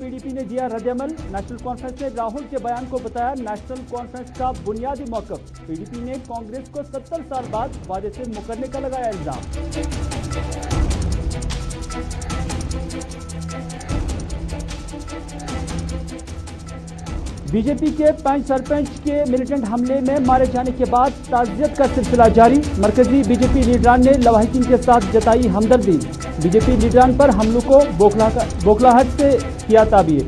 PDP ने दिया रद्द-ए-अमल। National conference ने राहुल के बयान को बताया नेशनल कॉन्फ्रेंस का बुनियादी मौक़िफ़। पीडीपी ने कांग्रेस को 70 साल बाद वादे से मुकरने का लगाया इल्जाम। बीजेपी के 5 सरपंच के मिलिटेंट हमले में मारे जाने के बाद ताज़ियत का सिलसिला जारी। मरकजी बीजेपी लीडरान ने लवाहिकीन के साथ जताई हमदर्दी। बीजेपी लीडरान पर हमलों को बौखलाहट से किया ताबीर।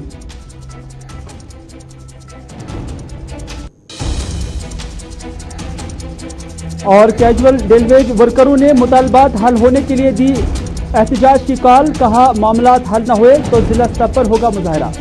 और कैजुअल रेलवेज वर्करों ने मुतालबात हल होने के लिए दी एहतजाज की कॉल। कहा मामलात हल न हुए तो जिला स्तर पर होगा मुजाहरा।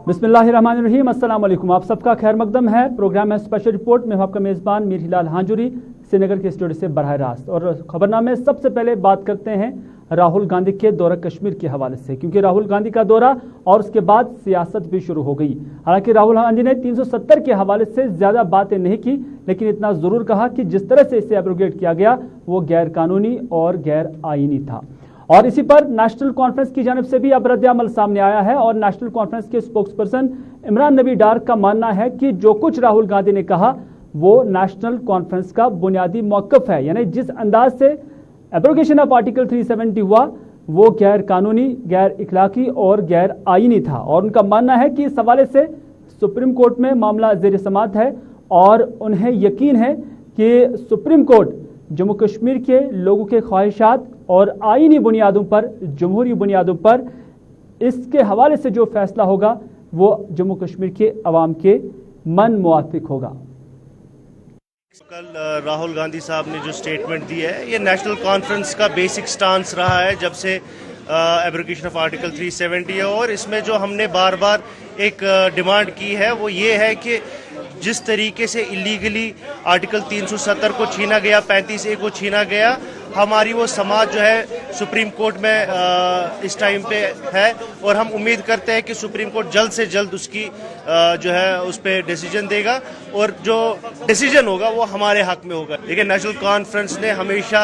बिस्मिल्लाहिर्रहमानिर्रहीम, अस्सलाम वालेकुम। आप सबका खैर मकदम है। प्रोग्राम है स्पेशल रिपोर्ट में आपका मेज़बान मीर हिलाल हांजुरी श्रीनगर के स्टूडियो से बराह रास्त। और खबरनामे सबसे पहले बात करते हैं राहुल गांधी के दौरा कश्मीर के हवाले से, क्योंकि राहुल गांधी का दौरा और उसके बाद सियासत भी शुरू हो गई। हालांकि राहुल गांधी ने 370 के हवाले से ज़्यादा बातें नहीं की, लेकिन इतना ज़रूर कहा कि जिस तरह से इसे एब्रोगेट किया गया वो गैर कानूनी और गैर आईनी था। और इसी पर नेशनल कॉन्फ्रेंस की जानिब से भी अब रद्द-ए-अमल सामने आया है। और नेशनल कॉन्फ्रेंस के स्पोक्सपर्सन इमरान नबी डार का मानना है कि जो कुछ राहुल गांधी ने कहा वो नेशनल कॉन्फ्रेंस का बुनियादी मौक़िफ़ है, यानी जिस अंदाज से एब्रोगेशन ऑफ आर्टिकल 370 हुआ वो गैर कानूनी, गैर इखलाकी और गैर आईनी था। और उनका मानना है कि इस हवाले से सुप्रीम कोर्ट में मामला ज़ेर समाअत है और उन्हें यकीन है कि सुप्रीम कोर्ट जम्मू कश्मीर के लोगों के ख्वाहिशात और आईनी बुनियादों पर, जमहूरी बुनियादों पर इसके हवाले से जो फैसला होगा वो जम्मू कश्मीर के अवाम के मन मुआफिक होगा। कल राहुल गांधी साहब ने जो स्टेटमेंट दी है ये नेशनल कॉन्फ्रेंस का बेसिक स्टांस रहा है जब से एब्रोगेशन ऑफ आर्टिकल 370 है। और इसमें जो हमने बार बार एक डिमांड की है वो ये है कि जिस तरीके से इलीगली आर्टिकल 370 को छीना गया, 35A को छीना गया, हमारी वो समाज जो है सुप्रीम कोर्ट में इस टाइम पे है। और हम उम्मीद करते हैं कि सुप्रीम कोर्ट जल्द से जल्द उसकी जो है उस पर डिसीजन देगा और जो डिसीजन होगा वो हमारे हक में होगा। लेकिन नेशनल कॉन्फ्रेंस ने हमेशा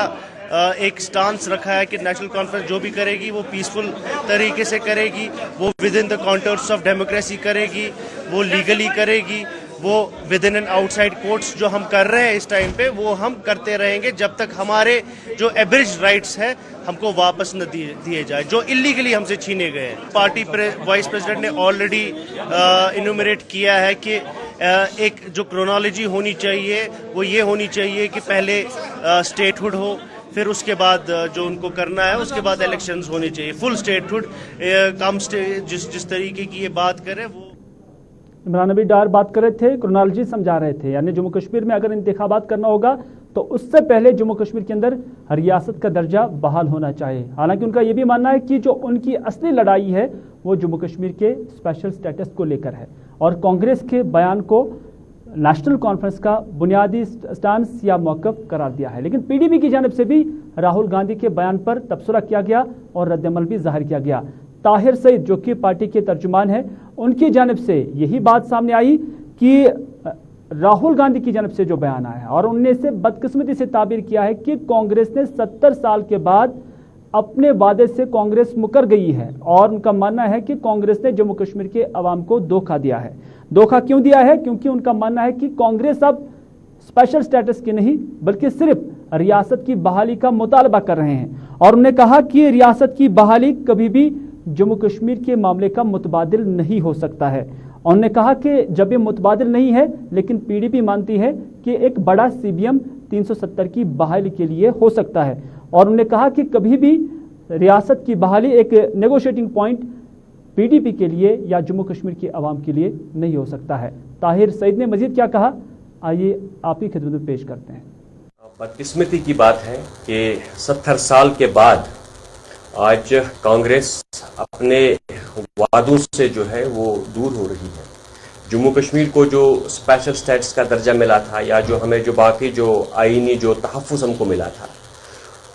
एक स्टांस रखा है कि नेशनल कॉन्फ्रेंस जो भी करेगी वो पीसफुल तरीके से करेगी, वो within the contours of democracy करेगी, वो लीगली करेगी, वो within and outside courts जो हम कर रहे हैं इस टाइम पे वो हम करते रहेंगे जब तक हमारे जो एब्रिज राइट्स हैं हमको वापस न दिए जाए जो इलीगली हमसे छीने गए हैं। पार्टी वाइस प्रेसिडेंट ने ऑलरेडी इन्यूमरेट किया है कि एक जो क्रोनोलॉजी होनी चाहिए वो ये होनी चाहिए कि पहले स्टेटहुड हो, फिर उसके बाद जो उनको करना है उसके बाद इलेक्शंस होने चाहिए। फुल स्टेटहुड जिस तरीके की ये बात करें वो इमरान नबी डार बात कर रहे थे, क्रोनोलॉजी समझा रहे थे, यानी जम्मू कश्मीर में अगर इंतखाबात करना होगा तो उससे पहले जम्मू कश्मीर के अंदर रियासत का दर्जा बहाल होना चाहिए। हालांकि उनका यह भी मानना है कि जो उनकी असली लड़ाई है वो जम्मू कश्मीर के स्पेशल स्टेटस को लेकर है और कांग्रेस के बयान को नेशनल कॉन्फ्रेंस का बुनियादी स्टांस या मौक़िफ़ करार दिया है। लेकिन पीडीपी की जानिब से भी राहुल गांधी के बयान पर तबसरा किया गया और रद्द-ए-अमल भी जाहिर किया गया। ताहिर सईद जो कि पार्टी के तर्जुमान है उनकी जानिब से यही बात सामने आई कि राहुल गांधी की जानिब से जो बयान आया है और उनने इसे बदकिस्मती से ताबीर किया है कि कांग्रेस ने 70 साल के बाद अपने वादे से कांग्रेस मुकर गई है। और उनका मानना है कि कांग्रेस ने जम्मू कश्मीर के अवाम को धोखा दिया है। धोखा क्यों दिया है? क्योंकि उनका मानना है कि कांग्रेस अब स्पेशल स्टेटस की नहीं बल्कि सिर्फ रियासत की बहाली का मुतालबा कर रहे हैं। और उन्होंने कहा कि रियासत की बहाली कभी भी जम्मू कश्मीर के मामले का मुतबादिल नहीं हो सकता है। उन्होंने कहा कि जब ये मुतबादिल नहीं है लेकिन पीडीपी मानती है कि एक बड़ा सीबीएम 370 की बहाली के लिए हो सकता है। और उन्होंने कहा कि कभी भी रियासत की बहाली एक नेगोशिएटिंग पॉइंट पीडीपी के लिए या जम्मू कश्मीर के अवाम के लिए नहीं हो सकता है। ताहिर सईद ने मजीद क्या कहा, आइए आपकी खिदमत में पेश करते हैं। बदकिस्मती की बात है कि 70 साल के बाद आज कांग्रेस अपने वादों से जो है वो दूर हो रही है। जम्मू कश्मीर को जो स्पेशल स्टेटस का दर्जा मिला था या जो हमें जो बाकी जो आईनी जो तहफ़्फ़ुज़ हमको मिला था,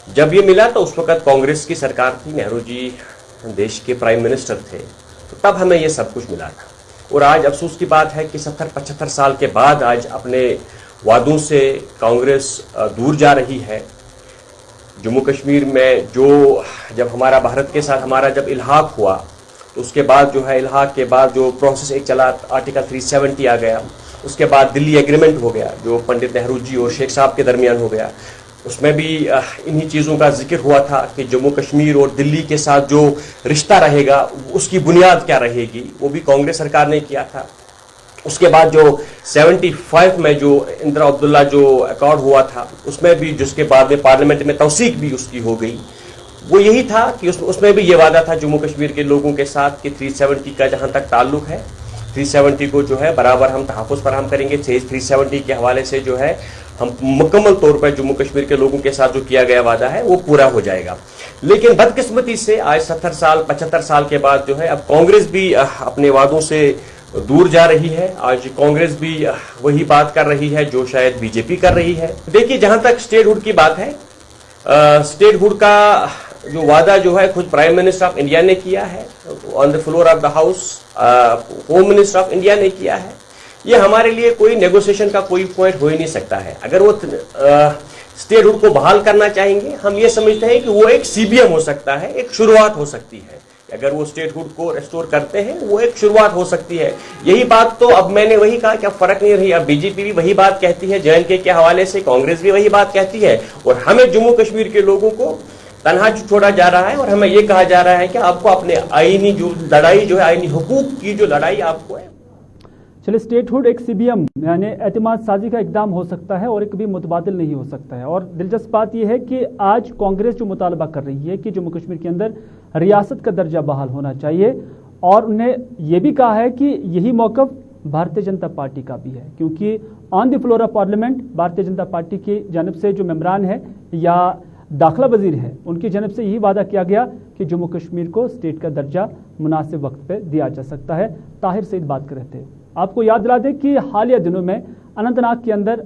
जब ये मिला तो उस वक़्त कांग्रेस की सरकार थी, नेहरू जी देश के प्राइम मिनिस्टर थे, तो तब हमें ये सब कुछ मिला था। اور آج افسوس کی بات ہے کہ 70-75 سال کے بعد آج اپنے وعدوں سے کانگریس دور جا رہی ہے. جموں کشمیر میں جب ہمارا بھارت کے ساتھ ہمارا جب الحاق ہوا تو اس کے بعد جو ہے الحاق کے بعد جو پروسیس ایک چلا آرٹیکل 370 آ گیا, اس کے بعد دلی ایگریمنٹ ہو گیا جو پنڈت نہرو جی اور شیخ صاحب کے درمیان ہو گیا. اس میں بھی انہی چیزوں کا ذکر ہوا تھا کہ جموں کشمیر اور دلی کے ساتھ جو رشتہ رہے گا اس کی بنیاد کیا رہے گی, وہ بھی کانگریس سرکار نے کیا تھا. اس کے بعد جو 75 میں جو اندرا عبداللہ جو ایکارڈ ہوا تھا اس میں بھی, جس کے بعد میں پارلیمنٹ میں توثیق بھی اس کی ہو گئی, وہ یہی تھا کہ اس میں بھی یہ وعدہ تھا جموں کشمیر کے لوگوں کے ساتھ کہ 370 کا جہاں تک تعلق ہے 370 کو جو ہے برابر ہم تحفظ فراہم کریں گے. 370 کے حوالے سے جو ہے ہم مکمل طور پر جموں کشمیر کے لوگوں کے ساتھ جو کیا گیا وعدہ ہے وہ پورا ہو جائے گا. لیکن بدقسمتی سے آج 75 سال کے بعد جو ہے اب کانگریس بھی اپنے وعدوں سے دور جا رہی ہے. آج کانگریس بھی وہی بات کر رہی ہے جو شاید بی جے پی کر رہی ہے. دیکھیے جہاں تک اسٹیٹ ہوڈ کی بات ہے, اسٹیٹ ہوڈ کا جو وعدہ جو ہے خود پرائم منسٹر آف انڈیا نے کیا ہے, on the floor of the house home minister of India نے کیا ہے. یہ ہمارے لیے کوئی نیگوسیشن کا کوئی پوائنٹ ہو ہی نہیں سکتا ہے. اگر وہ اسٹیٹ ہوڈ کو بحال کرنا چاہیں گے, ہم یہ سمجھتے ہیں کہ وہ ایک سی بی ایم ہو سکتا ہے, ایک شروعات ہو سکتی ہے. اگر وہ اسٹیٹ ہوڈ کو ریسٹور کرتے ہیں وہ ایک شروعات ہو سکتی ہے. یہی بات تو اب میں نے وہی کہا کہ اب فرق نہیں رہی. اب بی جے پی بھی وہی بات کہتی ہے, JNK کے حوالے سے کانگریس بھی وہی بات کہتی ہے, اور ہمیں جموں کشمیر کے لوگوں کو تنہا چھوڑا جا رہا ہے اور ہمیں یہ کہا جا رہا ہے کہ آپ کو اپنے آئینی جو لڑائی جو ہے, آئینی حقوق کی جو لڑائی آپ کو ہے. چلے اسٹیٹ ہوڈ ایک CBM یعنی اعتماد سازی کا اقدام ہو سکتا ہے اور ایک بھی متبادل نہیں ہو سکتا ہے. اور دلچسپ بات یہ ہے کہ آج کانگریس جو مطالبہ کر رہی ہے کہ جموں کشمیر کے اندر ریاست کا درجہ بحال ہونا چاہیے, اور انہیں یہ بھی کہا ہے کہ یہی موقف بھارتیہ جنتا پارٹی کا بھی ہے, کیونکہ on the floor of parliament Bharatiya Janata Party کی جانب سے جو ممبران ہے یا داخلہ وزیر ہے ان کی جانب سے یہی وعدہ کیا گیا کہ جموں کشمیر کو اسٹیٹ کا درجہ مناسب وقت پہ دیا جا سکتا ہے. طاہر سعید بات کر رہے تھے. آپ کو یاد دلا دیں کہ حالیہ دنوں میں اننت ناگ کے اندر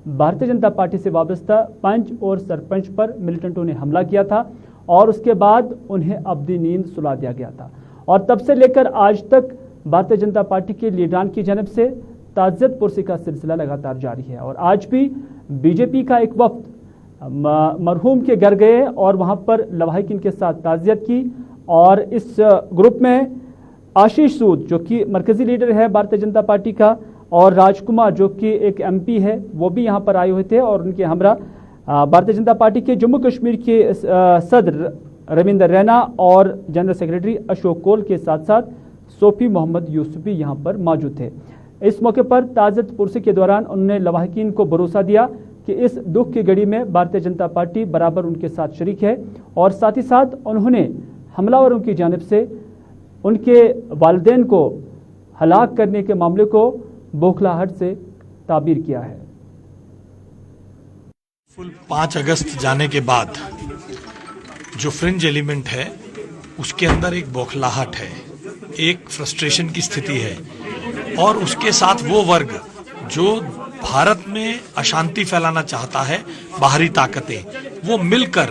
بھارتیہ جنتا پارٹی سے وابستہ پنچ اور سرپنچ پر ملیٹنٹوں نے حملہ کیا تھا اور اس کے بعد انہیں ابدی نیند سلا دیا گیا تھا, اور تب سے لے کر آج تک بھارتیہ جنتا پارٹی کے لیڈران کی جانب سے تعزیت پرسی کا سلسلہ لگاتار جاری ہے. اور آج بھی بی جے پی کا ایک وفد مرحوم کے گھر گئے اور وہاں پر لواحقین کے ساتھ تعزیت کی, اور اس گروپ میں آشیش سود جو کہ مرکزی لیڈر ہے بھارتیہ جنتا پارٹی کا, اور راج کمار جو کہ ایک MP ہے وہ بھی یہاں پر آئے ہوئے تھے, اور ان کے ہمراہ بھارتیہ جنتا پارٹی کے جموں کشمیر کے صدر رویندر رینا اور جنرل سیکرٹری اشوک کول کے ساتھ ساتھ صوفی محمد یوسف بھی یہاں پر موجود تھے. اس موقع پر تعزیت پرسی کے دوران انہوں نے لواحقین کو بھروسہ دیا کہ اس دکھ کی گھڑی میں بھارتیہ جنتا پارٹی برابر ان کے ساتھ شریک ہے, اور ساتھ ہی ساتھ انہوں نے حملہ آوروں کی جانب سے ان کے والدین کو ہلاک کرنے کے معاملے کو بوکھلاہٹ سے تعبیر کیا ہے. 5 اگست جانے کے بعد جو فرنج ایلیمنٹ ہے اس کے اندر ایک بوکھلاہٹ ہے, ایک فرسٹریشن کی استھتی ہے, اور اس کے ساتھ وہ ورگ جو بھارت میں اشانتی پھیلانا چاہتا ہے, باہری طاقتیں وہ مل کر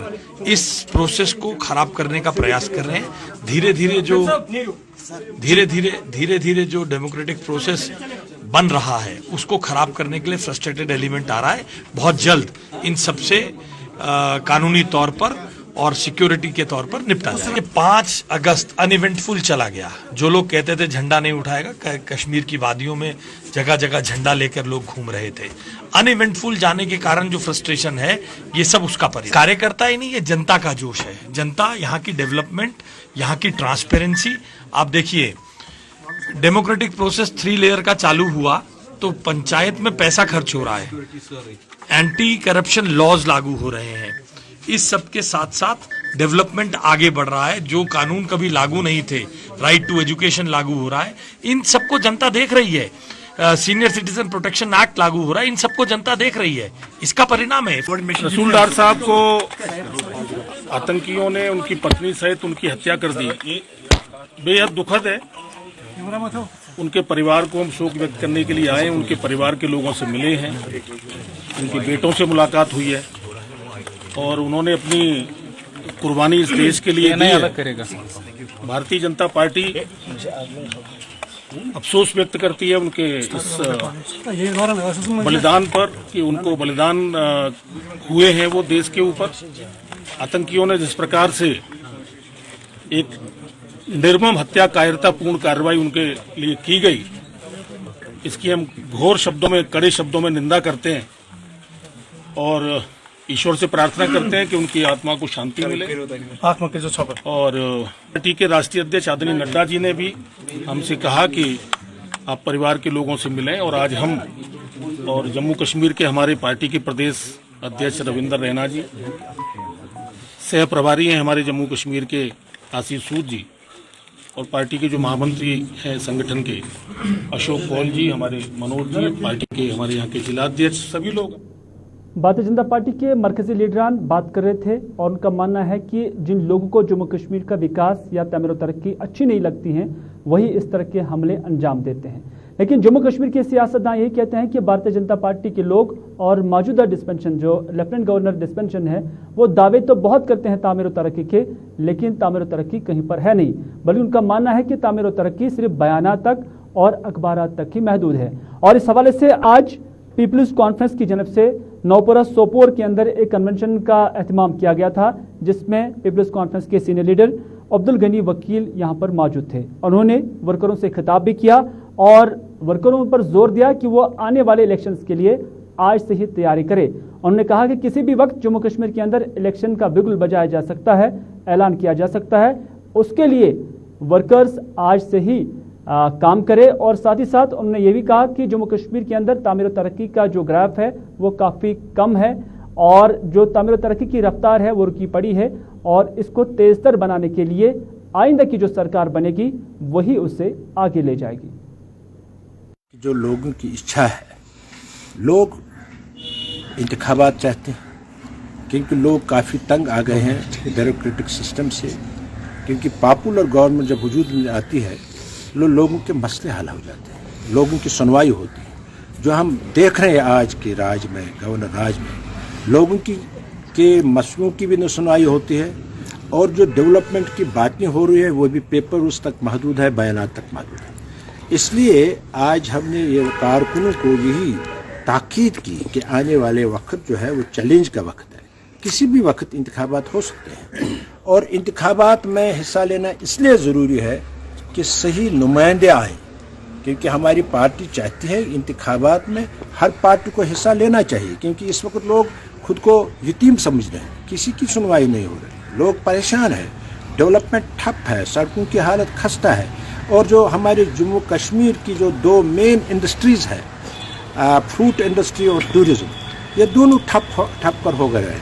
اس پروسیس کو خراب کرنے کا پریاس کر رہے ہیں. دھیرے دھیرے جو ڈیموکریٹک پروسیس بن رہا ہے اس کو خراب کرنے کے لیے فرسٹریٹڈ ایلیمنٹ آ رہا ہے. بہت جلد ان سب سے قانونی طور پر اور سیکیورٹی کے طور پر نپٹا جائے. 5 اگست ان ایونٹفل چلا گیا. جو لوگ کہتے تھے جھنڈا نہیں اٹھائے گا, کشمیر کی وادیوں میں جگہ جگہ جھنڈا لے کر لوگ گھوم رہے تھے. ان ایونٹفل جانے کے کارن جو فرسٹریشن ہے یہ سب اس کا کاریہ کرتا ہی نہیں, یہ جنتا کا جوش ہے. جنتا, یہاں کی ڈیولپمنٹ, یہاں کی ٹرانسپیرنسی. آپ دیکھیے ڈیموکریٹک پروسیس 3 لیئر کا چالو ہوا تو پنچایت میں پیسہ خرچ ہو رہا ہے, اینٹی کرپشن لاز لاگو ہو رہے ہیں, اس سب کے ساتھ ساتھ ڈیولپمنٹ آگے بڑھ رہا ہے. جو قانون کبھی لاگو نہیں تھے, رائٹ ٹو ایجوکیشن لاگو ہو رہا ہے, ان سب کو جنتا دیکھ رہی ہے. سینئر سٹیزن پروٹیکشن ایکٹ لاگو ہو رہا ہے, ان سب کو جنتا دیکھ رہی ہے. اس کا پرینام ہے. رسول ڈار صاحب کو آتنکیوں نے ان کی پتنی سمیت ان کی ہتیا کر دی. بے حد دکھد ہے. ان کے پریوار کو ہم شوق ویکت کرنے کے لیے آئے, ان کے پریوار کے لوگوں سے ملے ہیں, ان کے بیٹوں سے ملاقات ہوئی ہے, اور انہوں نے اپنی قربانی اس دیش کے لیے دی ہے. بھارتیہ جنتا پارٹی अफसोस व्यक्त करती है उनके इस बलिदान पर कि उनको बलिदान हुए हैं वो देश के ऊपर। आतंकियों ने जिस प्रकार से एक निर्मम हत्या कायरतापूर्ण कार्रवाई उनके लिए की गई, इसकी हम घोर शब्दों में, कड़े शब्दों में निंदा करते हैं और ईश्वर से प्रार्थना करते हैं कि उनकी आत्मा को शांति मिले। आत्मा के जो छपर और पार्टी के राष्ट्रीय अध्यक्ष आदरणीय नड्डा जी ने भी हमसे कहा कि आप परिवार के लोगों से मिलें, और आज हम और जम्मू कश्मीर के हमारे पार्टी के प्रदेश अध्यक्ष रविंदर रैना जी, सह प्रभारी हैं हमारे जम्मू कश्मीर के आशीष सूद जी, और पार्टी के जो महामंत्री हैं संगठन के अशोक कौल जी, हमारे मनोज जी, पार्टी के हमारे यहाँ के जिलाध्यक्ष, सभी लोग। भारतीय जनता पार्टी के मरकजी लीडरान बात कर रहे थे और उनका मानना है कि जिन लोगों को जम्मू कश्मीर का विकास या तमीर व तरक्की अच्छी नहीं लगती हैं, वही इस तरह के हमले अंजाम देते हैं। लेकिन जम्मू कश्मीर के सियासतदान यही कहते हैं कि भारतीय जनता पार्टी के लोग और मौजूदा डिस्पेंशन जो लेफ्टिनेंट गवर्नर डिस्पेंशन है, वो दावे तो बहुत करते हैं तामीर व तरक्की के, लेकिन तामीर व तरक्की कहीं पर है नहीं। बल्कि उनका मानना है कि तामीर व तरक्की सिर्फ बयाना तक और अखबारात तक ही महदूद है। और इस हवाले से आज पीपल्स कॉन्फ्रेंस की जानब से नौपुरा सोपोर के अंदर एक कन्वेंशन का एहतमाम किया गया था, जिसमें पीपल्स कॉन्फ्रेंस के सीनियर लीडर अब्दुल गनी वकील यहां पर मौजूद थे। उन्होंने वर्करों से खिताब भी किया और वर्करों पर जोर दिया कि वो आने वाले इलेक्शंस के लिए आज से ही तैयारी करें। उन्होंने कहा कि किसी भी वक्त जम्मू कश्मीर के अंदर इलेक्शन का बिगुल बजाया जा सकता है, ऐलान किया जा सकता है। उसके लिए वर्कर्स आज से ही काम करे। और साथ ही साथ उन्होंने ये भी कहा कि जम्मू कश्मीर के अंदर तामीर व तरक्की का जो ग्राफ है वो काफ़ी कम है और जो तामीर व तरक्की की रफ्तार है वो रुकी पड़ी है, और इसको तेज़तर बनाने के लिए आइंदा की जो सरकार बनेगी वही उससे आगे ले जाएगी। जो लोगों की इच्छा है, लोग इंतखाबात चाहते हैं, क्योंकि लोग काफ़ी तंग आ गए हैं ब्यूरोक्रेटिक सिस्टम से। क्योंकि पॉपुलर गवर्नमेंट जब वजूद में आती है, लोगों के मसले हल हो जाते हैं, लोगों की सुनवाई होती है। जो हम देख रहे हैं आज के राज में, गवर्नर राज में, लोगों के मसलों की भी न सुनवाई होती है, और जो डेवलपमेंट की बातें हो रही है वो भी पेपर उस तक महदूद है, बयानात तक महदूद है। इसलिए आज हमने ये कारकुनों को यही ताकीद की कि आने वाले वक्त जो है वो चैलेंज का वक्त है। किसी भी वक्त इंतखाबात हो सकते हैं, और इंतखाबात में हिस्सा लेना इसलिए ज़रूरी है कि सही नुमाइंदे आए, क्योंकि हमारी पार्टी चाहती है इंतखाबात में हर पार्टी को हिस्सा लेना चाहिए। क्योंकि इस वक्त लोग खुद को यतीम समझ रहे हैं, किसी की सुनवाई नहीं हो रही, लोग परेशान हैं, डेवलपमेंट ठप है, सड़कों की हालत खस्ता है। और जो हमारे जम्मू कश्मीर की जो दो मेन इंडस्ट्रीज़ है, फ्रूट इंडस्ट्री और टूरिज्म, ये दोनों ठप कर हो गए हैं।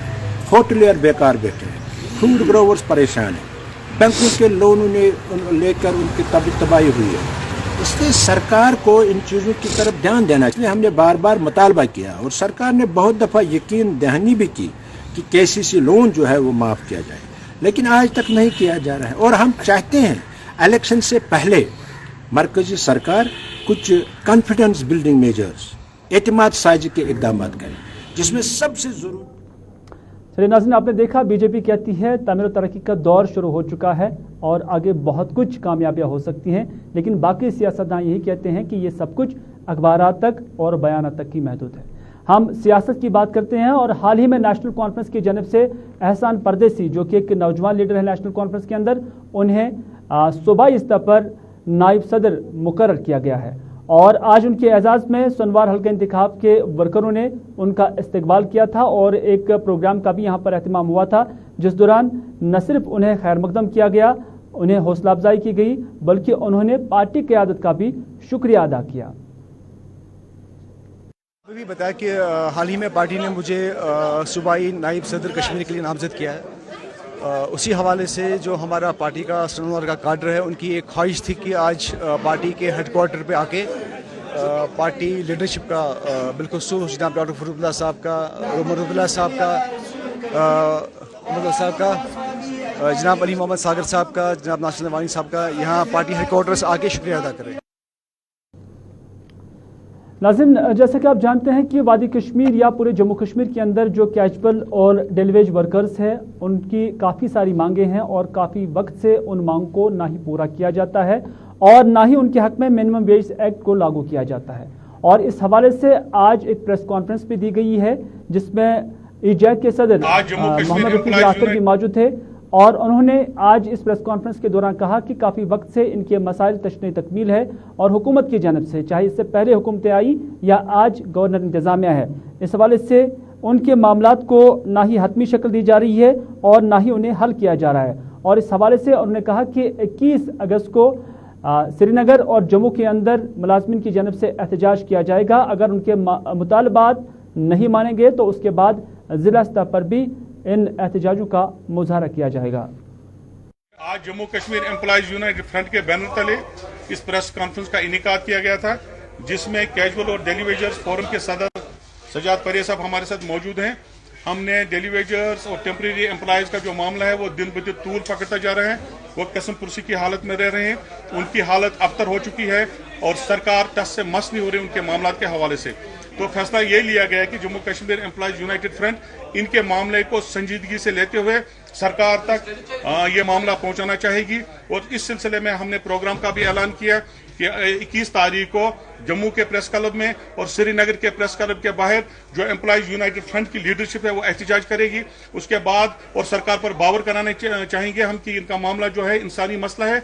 होटलियर बेकार बैठे हैं, फूड ग्रोवर्स परेशान हैं, बैंकों के लोनों ने लेकर उनकी तबाही हुई है। इसलिए सरकार को इन चीज़ों की तरफ ध्यान देना चाहिए। हमने बार बार मुतालबा किया और सरकार ने बहुत दफ़ा यकीन दहानी भी की कि KCC लोन जो है वो माफ़ किया जाए, लेकिन आज तक नहीं किया जा रहा है। और हम चाहते हैं इलेक्शन से पहले मरकजी सरकार कुछ कॉन्फिडेंस बिल्डिंग मेजर्स, एतमाद साजी के इक़दाम करें, जिसमें सबसे ज़रूरी। चलिए नाज़रीन, आपने देखा बीजेपी कहती है तामीर व तरक्की का दौर शुरू हो चुका है और आगे बहुत कुछ कामयाबियां हो सकती हैं, लेकिन बाकी सियासतदान यही कहते हैं कि ये सब कुछ अखबारात तक और बयानात तक ही महदूद है। हम सियासत की बात करते हैं और हाल ही में नेशनल कॉन्फ्रेंस की जानब से एहसान परदेसी, जो कि एक नौजवान लीडर है नेशनल कॉन्फ्रेंस के अंदर, उन्हें सूबाई स्तर पर नायब सदर मुकर्रर किया गया है। और आज उनके एजाज़ में सोनवार हल्का इंतखाब के वर्करों ने उनका इस्तकबाल किया था और एक प्रोग्राम का भी यहाँ पर एहतमाम हुआ था, जिस दौरान न सिर्फ उन्हें खैर मकदम किया गया, उन्हें हौसला अफजाई की गई, बल्कि उन्होंने पार्टी क़यादत का भी शुक्रिया अदा किया। भी बताया कि हाल ही में पार्टी ने मुझे सूबाई नायब सदर कश्मीर के लिए नामजद किया है। उसी हवाले से जो हमारा पार्टी का सोनवार का काडर है, उनकी एक ख्वाहिश थी कि आज पार्टी के हेडक्वार्टर पे आके पार्टी लीडरशिप का बिलखुसूस जनाब डॉक्टर फरूखुल्लाह साहब का, उमरुल्लाह साहब का, जनाब अली मोहम्मद सागर साहब का, जनाब नासिर नवानी साहब का, यहाँ पार्टी हेडक्वार्टर से आके शुक्रिया अदा करें। नाज़रीन, जैसे कि आप जानते हैं कि वादी कश्मीर या पूरे जम्मू कश्मीर के अंदर जो कैजुअल और डेलीवेज वर्कर्स हैं, उनकी काफ़ी सारी मांगें हैं और काफ़ी वक्त से उन मांग को ना ही पूरा किया जाता है। और ना ही उनके हक में मिनिमम वेज एक्ट को लागू किया जाता है। और इस हवाले से आज एक प्रेस कॉन्फ्रेंस भी दी गई है जिसमें ईजैक के सदर मोहम्मद रफीक यासर भी मौजूद थे और उन्होंने आज इस प्रेस कॉन्फ्रेंस के दौरान कहा कि काफ़ी वक्त से इनके मसाइल तशनी तकमील है और हुकूमत की जानब से, चाहे इससे पहले हुकूमतें आई या आज गवर्नर इंतज़ामिया है, इस हवाले से उनके मामलात को ना ही हतमी शक्ल दी जा रही है और ना ही उन्हें हल किया जा रहा है। और इस हवाले से उन्होंने कहा कि 21 अगस्त को श्रीनगर और जम्मू के अंदर मुलाजमिन की जानब से एहतजाज किया जाएगा। अगर उनके मुतालबात नहीं मानेंगे तो उसके बाद ज़िला स्तर पर भी इन एहतजाजों का मुजाहरा किया जाएगा। आज Jammu Kashmir employees United front के बैनर तले इस प्रेस कॉन्फ्रेंस का इनेकाद किया गया था जिसमें कैजुअल और डेली वेजर्स फोरम के सदर सजाद परे साहब हमारे साथ मौजूद हैं। हमने डेली वेजर्स और टेम्परेरी एम्प्लॉइज का जो मामला है वो दिन ब दिन तूल पकड़ता जा रहा है, वो कसम पुरसी की हालत में रह रहे हैं, उनकी हालत अबतर हो चुकी है और सरकार टस से मस नहीं हो रही उनके मामला के हवाले से। तो फैसला ये लिया गया है कि Jammu Kashmir employees United front इनके मामले को संजीदगी से लेते हुए सरकार तक ये मामला पहुंचाना चाहेगी। और इस सिलसिले में हमने प्रोग्राम का भी ऐलान किया कि 21 तारीख को जम्मू के प्रेस क्लब में और श्रीनगर के प्रेस क्लब के बाहर जो एम्प्लॉइज यूनाइटेड फ्रंट की लीडरशिप है वो एहतजाज करेगी। उसके बाद और सरकार पर बावर कराने चाहेंगे हम कि इनका मामला जो है इंसानी मसला है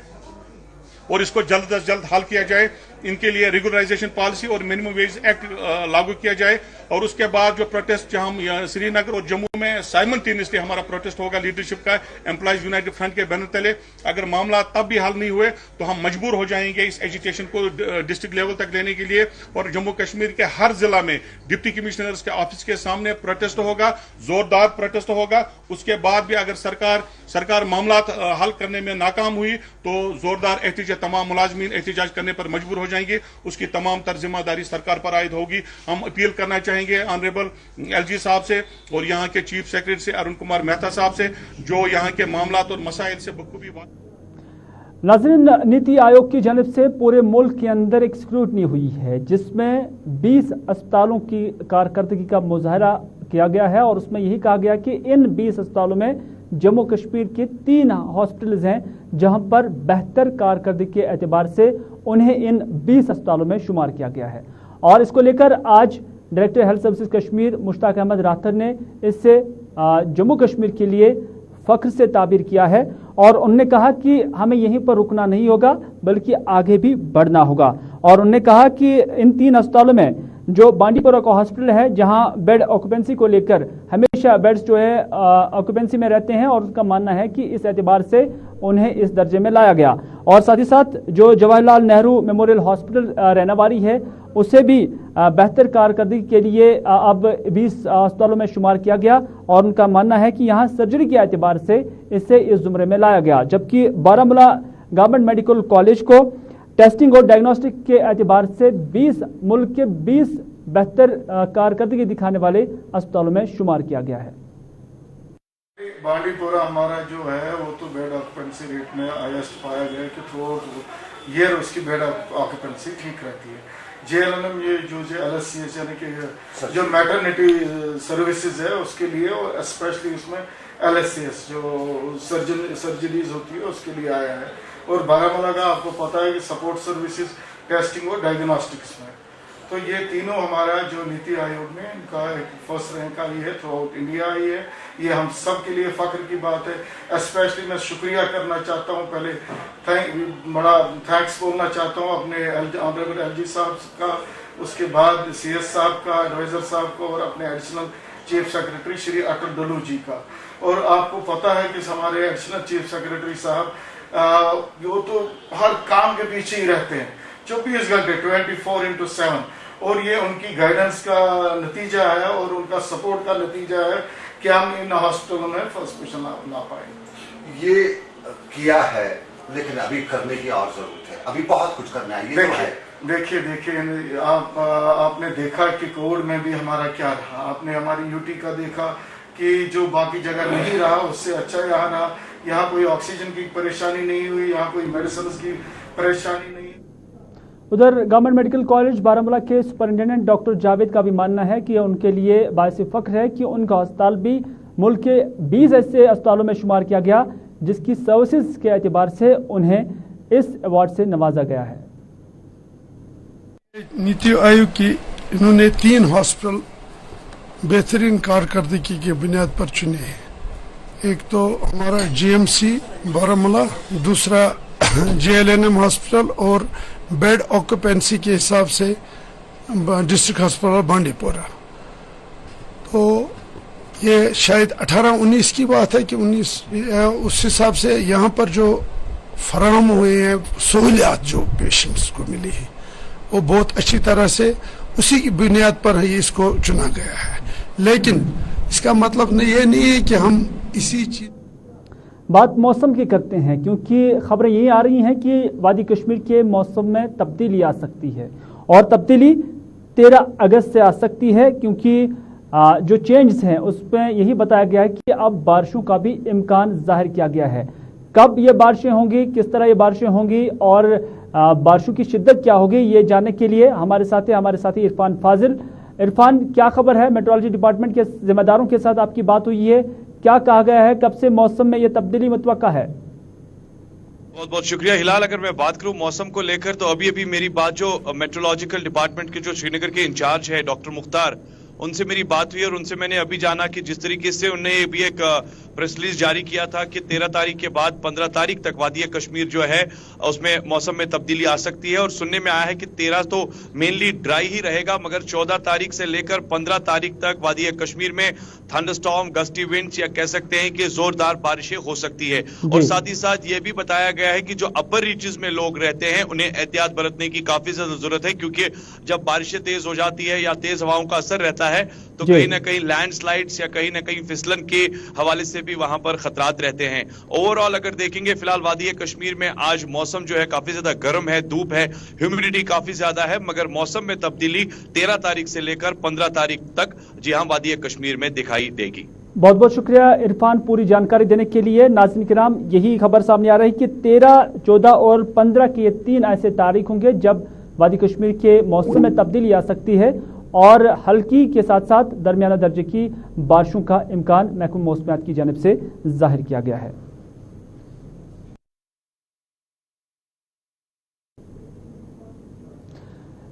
और इसको जल्द अज जल्द हल किया जाए। इनके लिए रेगुलराइजेशन पॉलिसी और मिनिमम वेज एक्ट लागू किया जाए। और उसके बाद जो प्रोटेस्ट जहां श्रीनगर और जम्मू में साइमल्टेनियसली हमारा प्रोटेस्ट होगा लीडरशिप का एम्प्लॉइज यूनाइटेड फ्रंट के बैनर तले। अगर मामला तब भी हल नहीं हुए तो हम मजबूर हो जाएंगे इस एजिटेशन को डिस्ट्रिक्ट लेवल तक लेने के लिए और जम्मू कश्मीर के हर जिला में डिप्टी कमिश्नर्स के ऑफिस के सामने प्रोटेस्ट होगा, जोरदार प्रोटेस्ट होगा। उसके बाद भी अगर सरकार मामला हल करने में नाकाम हुई तो जोरदार एहतजाज, तमाम मुलाजमीन एहतजाज करने पर मजबूर हो जाएंगे। उसकी तमाम तर जिम्मेदारी सरकार पर आयद होगी। हम अपील करना चाहेंगे ऑनरेबल एलजी साहब से और यहाँ के चीफ सेक्रेटरी से अरुण कुमार मेहता साहब से जो यहाँ के मामलात और मसाइल से बखूबी बात। नाज़रीन, नीति आयोग की जानिब से पूरे मुल्क के अंदर एक स्क्रूटनी हुई है जिसमें 20 अस्पतालों की कारकर्दगी का मुजाहरा किया गया है और उसमें यही कहा गया कि इन 20 अस्पतालों में जम्मू कश्मीर के 3 हॉस्पिटल्स हैं जहां पर बेहतर कारकर्दगी के एतबार से उन्हें इन 20 अस्पतालों में शुमार किया गया है। और इसको लेकर आज director health services Kashmir Mushtaq Ahmad Rather ने इससे जम्मू कश्मीर के लिए फख्र से ताबीर किया है और उन्होंने कहा कि हमें यहीं पर रुकना नहीं होगा बल्कि आगे भी बढ़ना होगा। और उन्होंने कहा कि इन 3 अस्पतालों में जो बांडीपोरा का हॉस्पिटल है जहां बेड ऑक्यूपेंसी को लेकर हमेशा बेड्स जो है ऑक्यूपेंसी में रहते हैं और उसका मानना है कि इस एतबार से उन्हें इस दर्जे में लाया गया। और साथ ही साथ जो जवाहरलाल नेहरू मेमोरियल हॉस्पिटल रहनावारी है उसे भी बेहतर कारकर्दगी के लिए अब 20 अस्पतालों में शुमार किया गया और उनका मानना है कि यहाँ सर्जरी के एतबार से इसे इस जुमरे में लाया गया। जबकि बारामूला गवर्नमेंट मेडिकल कॉलेज को टेस्टिंग और डायग्नोस्टिक के एतबार से मुल्क के 20 बेहतर कारकर्दगी दिखाने वाले अस्पतालों में शुमार किया गया है। बांडीपोरा हमारा जो है वो तो बेड ऑक्यूपेंसी रेट में हाईएस्ट पाया गया कि थ्रू ईयर उसकी बेड ऑक्यूपेंसी ठीक रहती है। JLNM ये जो LSCS यानी कि जो मैटरनिटी सर्विसेज है उसके लिए और स्पेशली उसमें LSCS जो सर्जरीज होती है उसके लिए आया है। और बारामूला का आपको पता है कि सपोर्ट सर्विसेज, टेस्टिंग और डायग्नोस्टिक्स में, तो ये तीनों हमारा जो नीति आयोग में इनका फर्स्ट रैंक आई है, थ्रू आउट इंडिया आई है। ये हम सब के लिए फख्र की बात है। स्पेशली मैं शुक्रिया करना चाहता हूँ, पहले बड़ा थैंक्स बोलना चाहता हूँ अपने ऑनरेबल LG साहब का, उसके बाद CS साहब का, एडवाइजर साहब को और अपने additional chief secretary Shri Atal Dalu जी का। और आपको पता है कि हमारे एडिशनल चीफ सेक्रेटरी साहब वो तो हर काम के पीछे ही रहते हैं 24 घंटे 24/7 और ये उनकी गाइडेंस का नतीजा है और उनका सपोर्ट का नतीजा है कि हम इन हॉस्पिटलों में फर्स्ट पोजीशन ला पाएंगे। ये किया है लेकिन अभी करने की और जरूरत है, अभी बहुत कुछ करना है। देखिए आपने देखा कि कोविड में भी हमारा क्या रहा, आपने हमारी यूटी का देखा कि जो बाकी जगह नहीं रहा उससे अच्छा यहाँ रहा। यहाँ कोई ऑक्सीजन की परेशानी नहीं हुई, यहाँ कोई मेडिसिन की परेशानी नहीं। उधर गवर्नमेंट मेडिकल कॉलेज बारामूला के सुपरिटेंडेंट डॉक्टर जावेद का भी मानना है कि उनके लिए बाइस फख्र है कि उनका अस्पताल भी मुल्क के 20 ऐसे अस्पतालों में शुमार किया गया जिसकी सर्विसेज के एतबार से उन्हें इस अवार्ड से नवाजा गया है। नीति आयोग की इन्होंने 3 हॉस्पिटल बेहतरीन कारकर्दगी की बुनियाद पर चुने हैं। एक तो हमारा जीएमसी बारामूला, दूसरा JLNM हॉस्पिटल और बेड ऑक्यूपेंसी के हिसाब से डिस्ट्रिक्ट हॉस्पिटल बांडीपोरा। तो ये शायद 18-19 की बात है कि 19 उस हिसाब से यहाँ पर जो फराहम हुए हैं सहूलियात जो पेशेंट्स को मिली है वो बहुत अच्छी तरह से उसी की बुनियाद पर ही इसको चुना गया है। लेकिन इसका मतलब ये नहीं है कि हम इसी चीज बात मौसम की करते हैं, क्योंकि खबरें यही आ रही हैं कि वादी कश्मीर के मौसम में तब्दीली आ सकती है और तब्दीली 13 अगस्त से आ सकती है, क्योंकि जो चेंजेस हैं उसमें यही बताया गया है कि अब बारिशों का भी इम्कान जाहिर किया गया है। कब ये बारिशें होंगी, किस तरह ये बारिशें होंगी और बारिशों की शिद्दत क्या होगी, ये जानने के लिए हमारे साथी इरफान फाजिल। इरफान, क्या खबर है? मेट्रोलॉजी डिपार्टमेंट के जिम्मेदारों के साथ आपकी बात हुई है, क्या कहा गया है, कब से मौसम में ये तब्दीली मुतवक्का है? बहुत बहुत शुक्रिया हिलाल। अगर मैं बात करूं मौसम को लेकर तो अभी मेरी बात जो मेट्रोलॉजिकल डिपार्टमेंट के जो श्रीनगर के इंचार्ज है डॉक्टर मुख्तार, उनसे मेरी बात हुई और उनसे मैंने अभी जाना कि जिस तरीके से उन्होंने भी एक प्रेस रिलीज जारी किया था कि 13 तारीख के बाद 15 तारीख तक वादी कश्मीर जो है उसमें मौसम में तब्दीली आ सकती है। और सुनने में आया है कि 13 तो मेनली ड्राई ही रहेगा, मगर 14 तारीख से लेकर 15 तारीख तक वादी कश्मीर में थंडरस्टॉर्म, गस्टी विंड्स या कह सकते हैं कि जोरदार बारिशें हो सकती है। और साथ ही साथ ये भी बताया गया है कि जो अपर रीचेस में लोग रहते हैं उन्हें एहतियात बरतने की काफी ज्यादा जरूरत है, क्योंकि जब बारिशें तेज हो जाती है या तेज हवाओं का असर रहता है तो कहीं ना कहीं लैंडस्लाइड्स या कहीं ना कहीं फिसलन के हवाले से भी वहां पर खतरात रहते हैं। ओवरऑल अगर देखेंगे फिलहाल वादी कश्मीर में आज मौसम जो है काफी ज्यादा गर्म है, धूप है, ह्यूमिडिटी काफी ज्यादा है, मगर मौसम में तब्दीली 13 तारीख से लेकर 15 तारीख तक जी हां वादी कश्मीर में दिखाई देगी। बहुत बहुत शुक्रिया इरफान पूरी जानकारी देने के लिए। नाज़रीन किराम, यही खबर सामने आ रही कि 13, 14 और 15 की ये 3 ऐसे तारीख होंगे जब वादी कश्मीर के मौसम में तब्दीली आ सकती है और हल्की के साथ साथ दरमियाना दर्जे की बारिशों का इम्कान महकमा मौसमियात की जानिब से जाहिर किया गया है।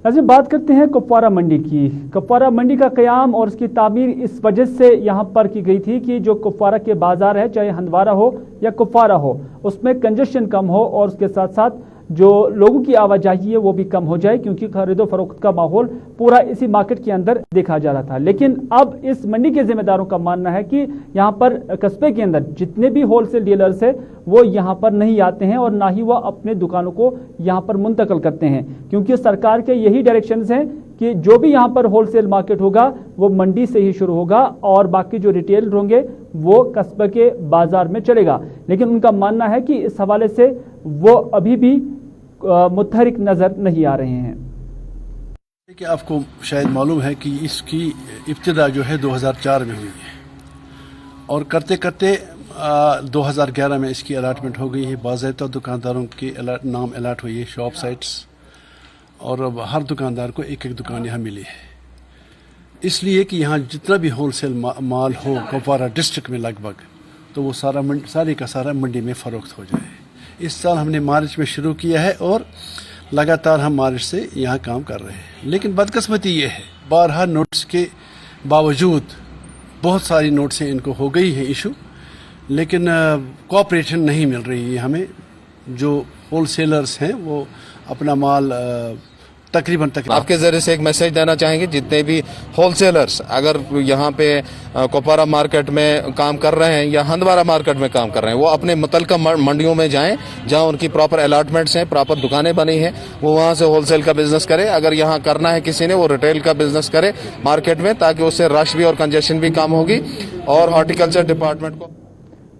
नाज़रीन, बात करते हैं कुपवारा मंडी की। कुपवारा मंडी का क़याम और उसकी तामीर इस वजह से यहाँ पर की गई थी कि जो कुपवारा के बाजार है, चाहे हंदवारा हो या कुपवारा हो, उसमें कंजेशन कम हो और उसके साथ साथ जो लोगों की आवाजाही है वो भी कम हो जाए, क्योंकि खरीदो फरोख्त का माहौल पूरा इसी मार्केट के अंदर देखा जा रहा था। लेकिन अब इस मंडी के जिम्मेदारों का मानना है कि यहाँ पर कस्बे के अंदर जितने भी होलसेल डीलर्स हैं वो यहाँ पर नहीं आते हैं और ना ही वो अपने दुकानों को यहाँ पर मुंतकिल करते हैं, क्योंकि सरकार के यही डायरेक्शंस हैं कि जो भी यहाँ पर होलसेल मार्केट होगा वो मंडी से ही शुरू होगा और बाकी जो रिटेल होंगे वो कस्बे के बाजार में चलेगा। लेकिन उनका मानना है कि इस हवाले से वो अभी भी मुतहरिक नजर नहीं आ रहे हैं। कि आपको शायद मालूम है कि इसकी इब्तिदा जो है 2004 में हुई है और करते करते 2011 में इसकी अलाटमेंट हो गई है। बाज़ाब्ता दुकानदारों के नाम अलाट हुई है, शॉप साइट्स, और अब हर दुकानदार को एक एक दुकान यहाँ मिली है, इसलिए कि यहाँ जितना भी होलसेल माल हो कुपवारा डिस्ट्रिक्ट में लगभग, तो वो सारे का सारा मंडी में फ़रोख्त हो जाए। इस साल हमने मार्च में शुरू किया है और लगातार हम मार्च से यहाँ काम कर रहे हैं। लेकिन बदकिस्मती ये है, 12 नोट्स के बावजूद बहुत सारी नोट्सें इनको हो गई हैं इशू, लेकिन कोऑपरेशन नहीं मिल रही है हमें। जो होलसेलर्स हैं वो अपना माल तकरीबन आपके जरिए से एक मैसेज देना चाहेंगे जितने भी होलसेलर्स अगर यहाँ पे कुपवारा मार्केट में काम कर रहे हैं या हंदवारा मार्केट में काम कर रहे हैं, वो अपने मुतल्लिका मंडियों में जाएं जहाँ उनकी प्रॉपर अलॉटमेंट्स हैं, प्रॉपर दुकानें बनी हैं, वो वहाँ से होलसेल का बिजनेस करे। अगर यहाँ करना है किसी ने, वो रिटेल का बिजनेस करे मार्केट में, ताकि उससे रश भी और कंजेशन भी कम होगी। और हॉर्टिकल्चर डिपार्टमेंट को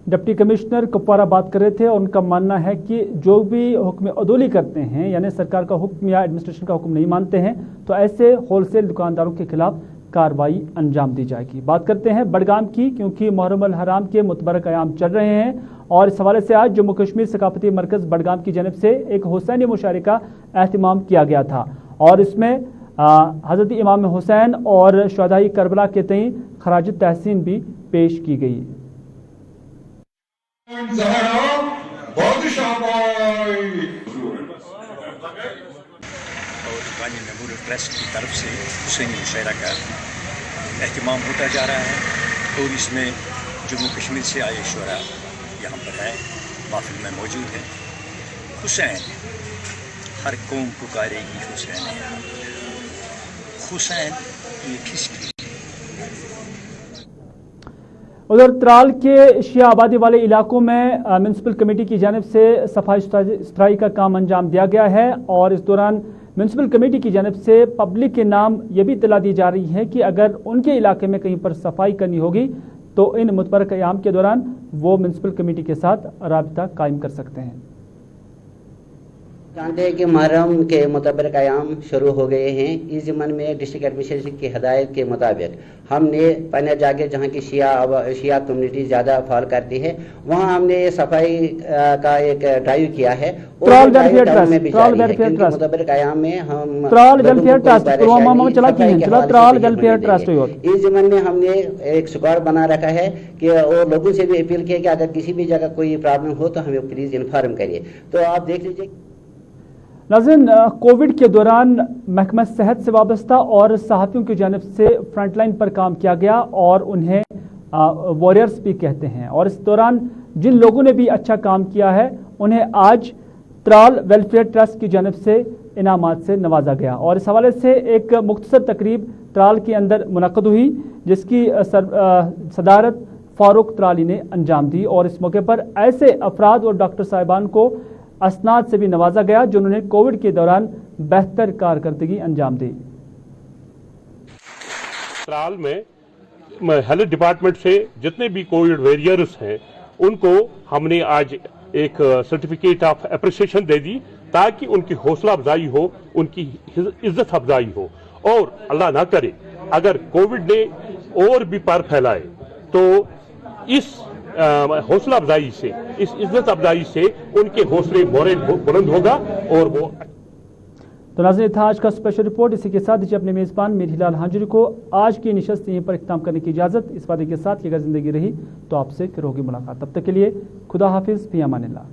डिप्टी कमिश्नर कुपवारा बात कर रहे थे और उनका मानना है कि जो भी हुक्म अदौली करते हैं, यानी सरकार का हुक्म या एडमिनिस्ट्रेशन का हुक्म नहीं मानते हैं, तो ऐसे होलसेल दुकानदारों के खिलाफ कार्रवाई अंजाम दी जाएगी। बात करते हैं बडगाम की, क्योंकि मुहर्रम अल हराम के मुतबरक अयाम चल रहे हैं और इस हवाले से आज जम्मू कश्मीर सकाफती मरकज़ बडगाम की जानिब से एक हुसैनी मुशायरे का एहतमाम किया गया था और इसमें हज़रत इमाम हुसैन और शुहदाए करबला के तईं खराज तहसीन भी पेश की गई। बहुत शाबाश ट्रस्ट की तरफ से हुसैनी मुशायरा का एहतमाम होता जा रहा है और इसमें जम्मू कश्मीर से आए शुरा यहाँ पर है, महफिल में मौजूद है। हुसैन हर कौम पुकारेगी हुसैन है, हुसैन ये किसकी। उधर त्राल के शिया आबादी वाले इलाकों में म्यूनसिपल कमेटी की जानिब से सफाई सुथराई का काम अंजाम दिया गया है और इस दौरान म्यूनसिपल कमेटी की जानिब से पब्लिक के नाम ये भी इत्तला दी जा रही है कि अगर उनके इलाके में कहीं पर सफाई करनी होगी तो इन मुतबरक अयाम के दौरान वो म्यूनसिपल कमेटी के साथ राबिता कायम कर सकते हैं। जानते हैं कि मुहर्रम के मुतबरक आयाम शुरू हो गए हैं। इस ज़मन में डिस्ट्रिक्ट एडमिनिस्ट्रेशन की हदायत के मुताबिक हमने पन्ना जाके जहाँ की शिया कम्युनिटी ज़्यादा फॉल करती है वहाँ हमने सफाई का एक ड्राइव किया है। मुतबरक आयाम में हम इस ज़मन में हमने एक स्क्वाड बना रखा है कि और लोगों से भी अपील किया कि अगर किसी भी जगह कोई प्रॉब्लम हो तो हमें प्लीज़ इन्फॉर्म करिए। तो आप देख लीजिए नाज़रीन, कोविड के दौरान महकमा सेहत से वाबस्ता और सहाफ़ियों की जानिब से फ्रंटलाइन पर काम किया गया और उन्हें वॉरियर्स भी कहते हैं और इस दौरान जिन लोगों ने भी अच्छा काम किया है उन्हें आज त्राल वेलफेयर ट्रस्ट की जानिब से इनामात से नवाजा गया और इस हवाले से एक मुख्तसर तकरीब त्राल के अंदर मुनक़्क़द हुई जिसकी सदारत फारूक त्राली ने अंजाम दी और इस मौके पर ऐसे अफराद और डॉक्टर साहिबान को असनाद से भी नवाजा गया जिन्होंने कोविड के दौरान बेहतर कारकर्दगी अंजाम दी। त्राल में हेल्थ डिपार्टमेंट से जितने भी कोविड वॉरियर्स हैं उनको हमने आज एक सर्टिफिकेट ऑफ एप्रिसिएशन दे दी ताकि उनकी हौसला अफजाई हो, उनकी इज्जत अफजाई हो और अल्लाह ना करे अगर कोविड ने और भी पर फैलाए तो इस हौसला अफजाई से, इस इज्जत अफजाई से उनके हौसले बुलंद होगा और वो। तो नाज़रीन, था आज का स्पेशल रिपोर्ट। इसी के साथ अपने मेज़बान मीर हिलाल हांजुरी को आज की नशस्त यहीं पर इख्तिताम करने की इजाज़त, इस वादे के साथ कि अगर ज़िंदगी रही तो आपसे फिर होगी मुलाकात। तब तक के लिए खुदा हाफिज़, फ़ी अमानिल्लाह।